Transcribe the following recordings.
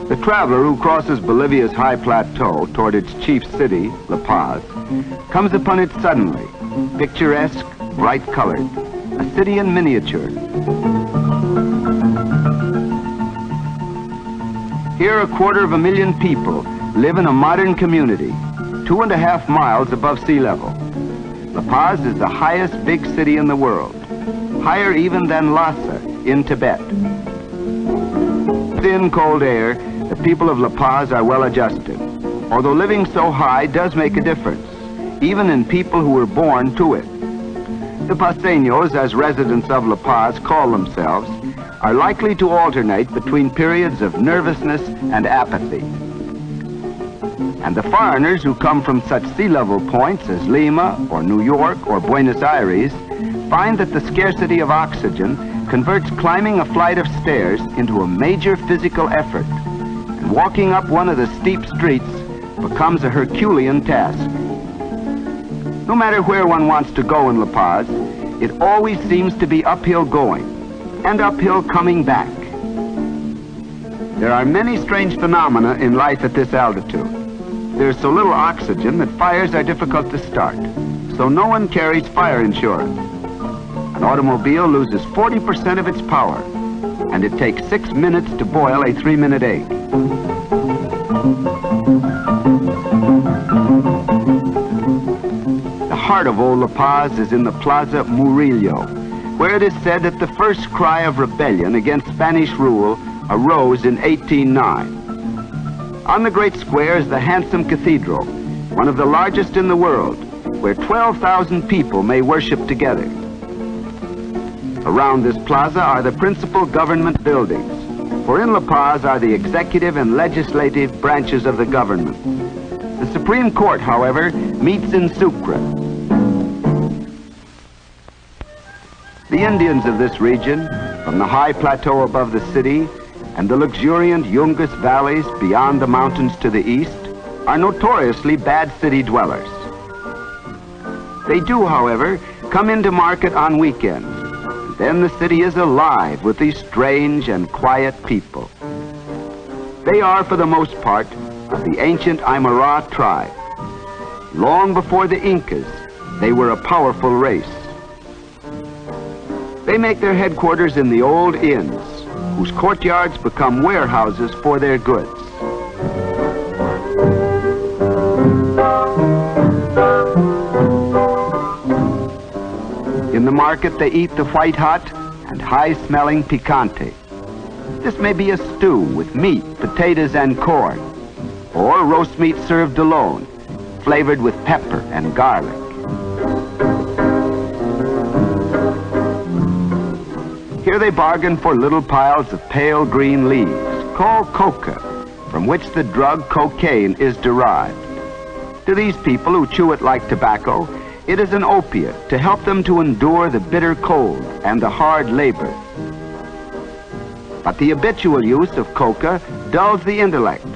The traveler who crosses Bolivia's high plateau toward its chief city, La Paz, comes upon it suddenly, picturesque, bright-colored, a city in miniature. Here, 250,000 people live in a modern community, 2.5 miles above sea level. La Paz is the highest big city in the world, higher even than Lhasa in Tibet. Thin, cold air, the people of La Paz are well adjusted, although living so high does make a difference, even in people who were born to it. The paseños, as residents of La Paz call themselves, are likely to alternate between periods of nervousness and apathy. And the foreigners who come from such sea-level points as Lima or New York or Buenos Aires find that the scarcity of oxygen converts climbing a flight of stairs into a major physical effort, and walking up one of the steep streets becomes a Herculean task. No matter where one wants to go in La Paz, it always seems to be uphill going and uphill coming back. There are many strange phenomena in life at this altitude. There's so little oxygen that fires are difficult to start, so no one carries fire insurance. An automobile loses 40% of its power, and it takes 6 minutes to boil a 3-minute egg. The heart of old La Paz is in the Plaza Murillo, where it is said that the first cry of rebellion against Spanish rule arose in 1809. On the great square is the handsome cathedral, one of the largest in the world, where 12,000 people may worship together. Around this plaza are the principal government buildings, for in La Paz are the executive and legislative branches of the government. The Supreme Court, however, meets in Sucre. The Indians of this region, from the high plateau above the city and the luxuriant Yungas valleys beyond the mountains to the east, are notoriously bad city dwellers. They do, however, come into market on weekends. Then the city is alive with these strange and quiet people. They are, for the most part, of the ancient Aymara tribe. Long before the Incas, they were a powerful race. They make their headquarters in the old inns, whose courtyards become warehouses for their goods. In the market, they eat the white hot and high-smelling picante. This may be a stew with meat, potatoes, and corn, or roast meat served alone, flavored with pepper and garlic. Here they bargain for little piles of pale green leaves, called coca, from which the drug cocaine is derived. To these people who chew it like tobacco, it is an opiate to help them to endure the bitter cold and the hard labor. But the habitual use of coca dulls the intellect,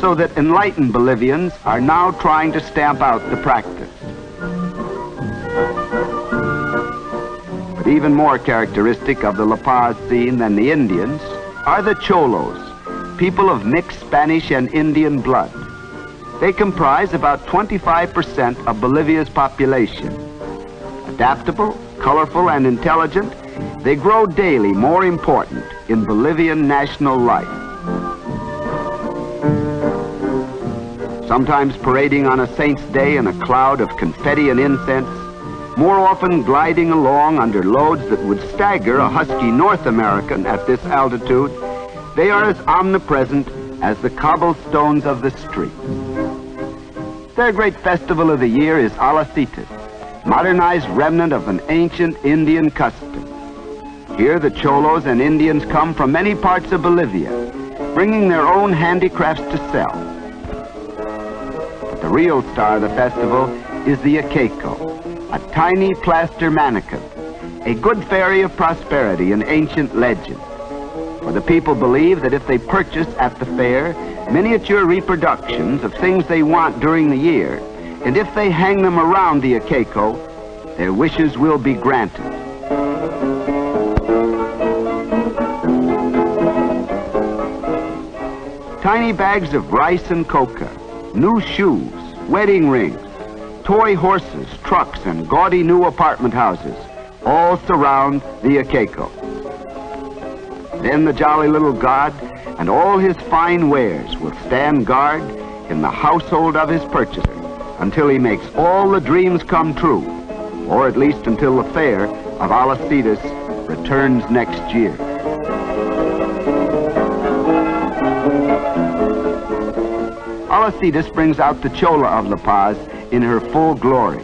so that enlightened Bolivians are now trying to stamp out the practice. But even more characteristic of the La Paz scene than the Indians are the Cholos, people of mixed Spanish and Indian blood. They comprise about 25% of Bolivia's population. Adaptable, colorful, and intelligent, they grow daily more important in Bolivian national life. Sometimes parading on a saint's day in a cloud of confetti and incense, more often gliding along under loads that would stagger a husky North American at this altitude. They are as omnipresent as the cobblestones of the street. Their great festival of the year is Alacitas, modernized remnant of an ancient Indian custom. Here the Cholos and Indians come from many parts of Bolivia, bringing their own handicrafts to sell. But the real star of the festival is the Iqueco, a tiny plaster mannequin, a good fairy of prosperity in ancient legend. For the people believe that if they purchase at the fair miniature reproductions of things they want during the year, and if they hang them around the Iqueco, their wishes will be granted. Tiny bags of rice and coca, new shoes, wedding rings, toy horses, trucks, and gaudy new apartment houses all surround the Iqueco. Then the jolly little god and all his fine wares will stand guard in the household of his purchaser until he makes all the dreams come true, or at least until the fair of Alacitas returns next year. Alacitas brings out the Chola of La Paz in her full glory.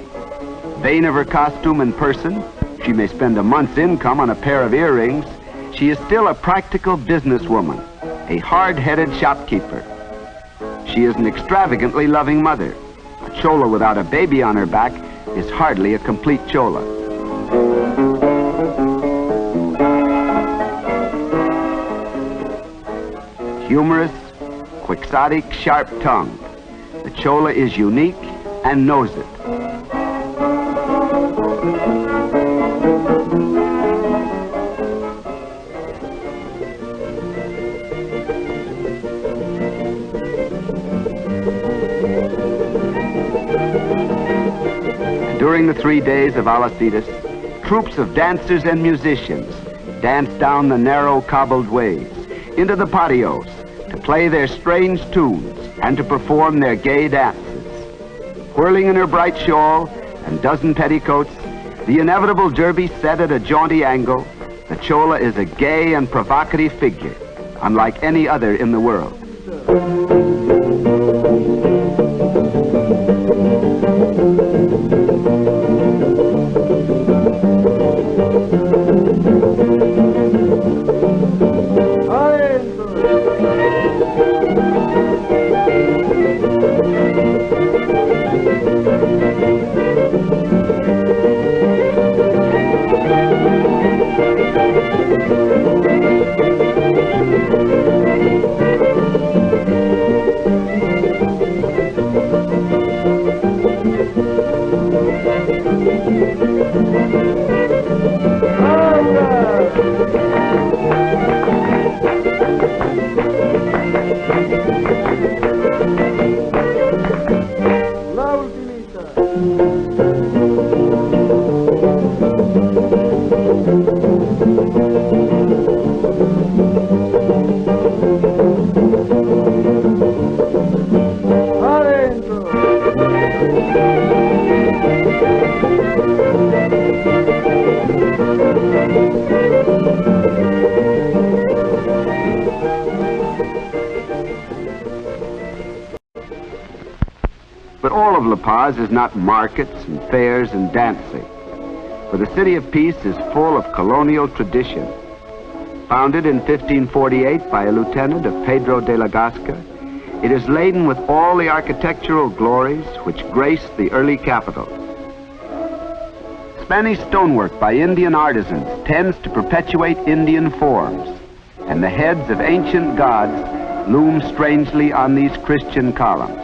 Vain of her costume and person, she may spend a month's income on a pair of earrings, she is still a practical businesswoman, a hard-headed shopkeeper. She is an extravagantly loving mother. A Chola without a baby on her back is hardly a complete Chola. Humorous, quixotic, sharp-tongued, the Chola is unique and knows it. During the 3 days of Alacitas, troops of dancers and musicians dance down the narrow cobbled ways into the patios to play their strange tunes and to perform their gay dances. Whirling in her bright shawl and dozen petticoats, the inevitable derby set at a jaunty angle, the Chola is a gay and provocative figure, unlike any other in the world. But all of La Paz is not markets and fairs and dancing, for the City of Peace is full of colonial tradition. Founded in 1548 by a lieutenant of Pedro de la Gasca, it is laden with all the architectural glories which grace the early capital. Spanish stonework by Indian artisans tends to perpetuate Indian forms, and the heads of ancient gods loom strangely on these Christian columns.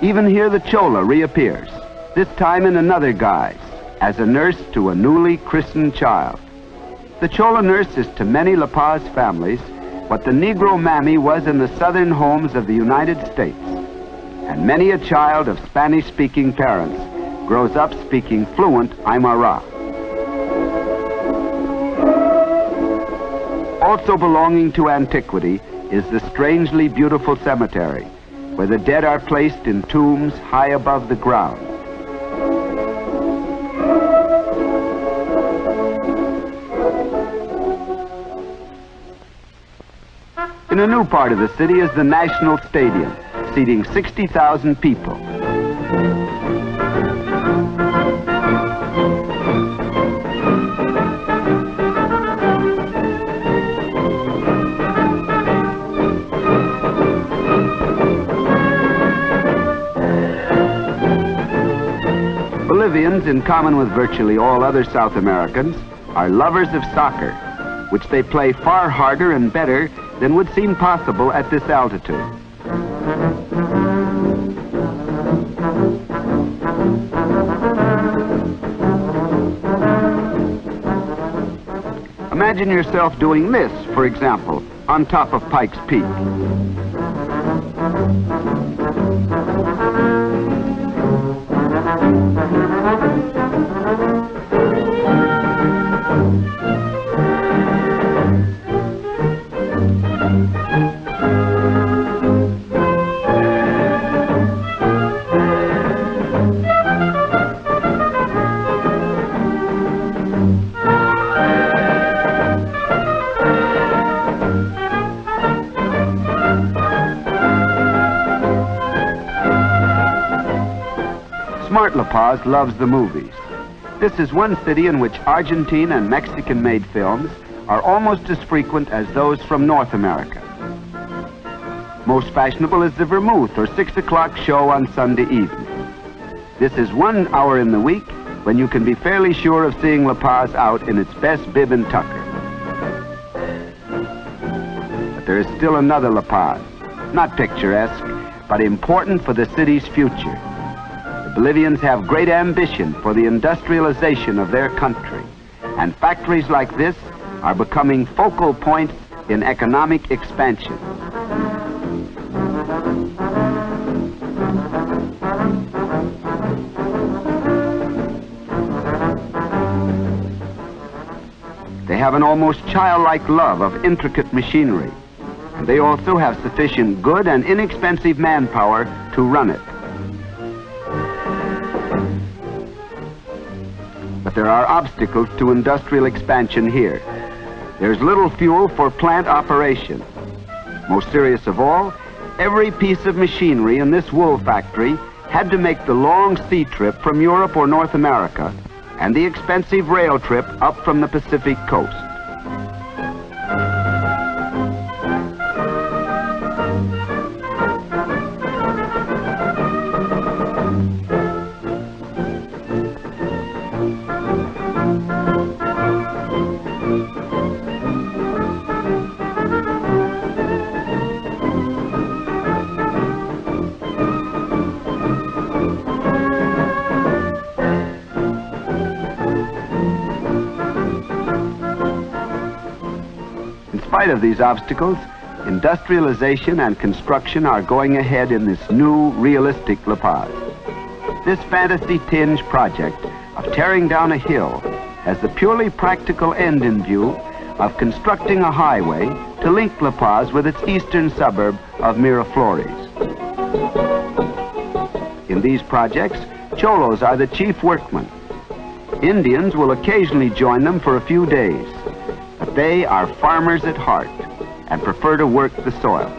Even here the Chola reappears, this time in another guise, as a nurse to a newly christened child. The Chola nurse is to many La Paz families what the Negro mammy was in the southern homes of the United States. And many a child of Spanish-speaking parents grows up speaking fluent Aymara. Also belonging to antiquity is the strangely beautiful cemetery, where the dead are placed in tombs high above the ground. In a new part of the city is the National Stadium, seating 60,000 people. Bolivians, in common with virtually all other South Americans, are lovers of soccer, which they play far harder and better than would seem possible at this altitude. Imagine yourself doing this, for example, on top of Pikes Peak. Smart La Paz loves the movies. This is one city in which Argentine and Mexican-made films are almost as frequent as those from North America. Most fashionable is the Vermouth or 6 o'clock show on Sunday evening. This is 1 hour in the week when you can be fairly sure of seeing La Paz out in its best bib and tucker. But there is still another La Paz, not picturesque, but important for the city's future. Bolivians have great ambition for the industrialization of their country, and factories like this are becoming focal points in economic expansion. They have an almost childlike love of intricate machinery, and they also have sufficient good and inexpensive manpower to run it. But there are obstacles to industrial expansion here. There's little fuel for plant operation. Most serious of all, every piece of machinery in this wool factory had to make the long sea trip from Europe or North America and the expensive rail trip up from the Pacific coast. In spite of these obstacles, industrialization and construction are going ahead in this new, realistic La Paz. This fantasy-tinged project of tearing down a hill has the purely practical end in view of constructing a highway to link La Paz with its eastern suburb of Miraflores. In these projects, cholos are the chief workmen. Indians will occasionally join them for a few days, but they are farmers at heart and prefer to work the soil.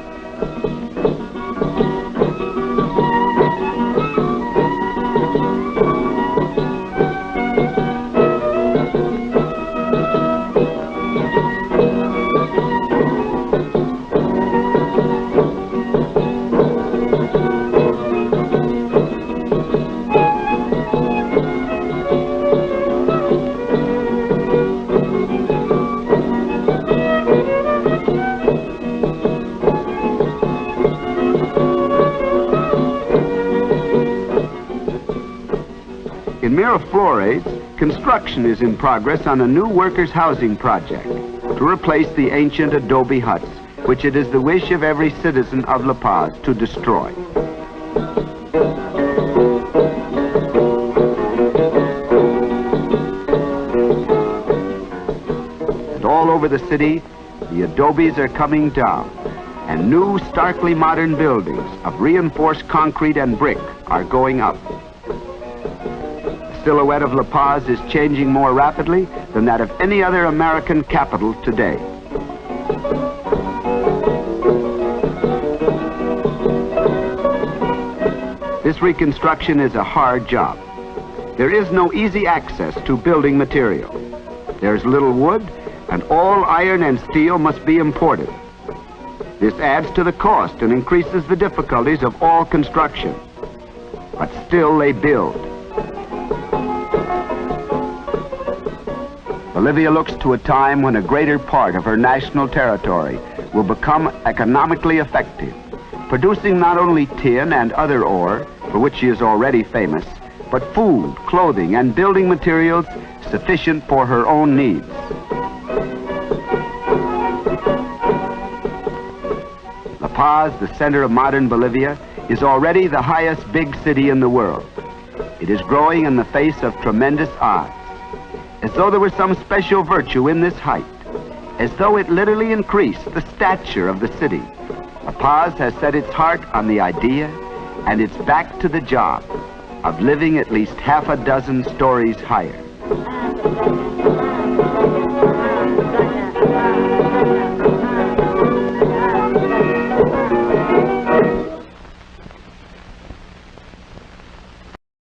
In Miraflores, construction is in progress on a new workers' housing project to replace the ancient adobe huts, which it is the wish of every citizen of La Paz to destroy. And all over the city, the adobes are coming down, and new, starkly modern buildings of reinforced concrete and brick are going up. The silhouette of La Paz is changing more rapidly than that of any other American capital today. This reconstruction is a hard job. There is no easy access to building material. There's little wood, and all iron and steel must be imported. This adds to the cost and increases the difficulties of all construction. But still they build. Bolivia looks to a time when a greater part of her national territory will become economically effective, producing not only tin and other ore, for which she is already famous, but food, clothing, and building materials sufficient for her own needs. La Paz, the center of modern Bolivia, is already the highest big city in the world. It is growing in the face of tremendous odds, as though there was some special virtue in this height, as though it literally increased the stature of the city. La Paz has set its heart on the idea, and it's back to the job of living at least half a dozen stories higher.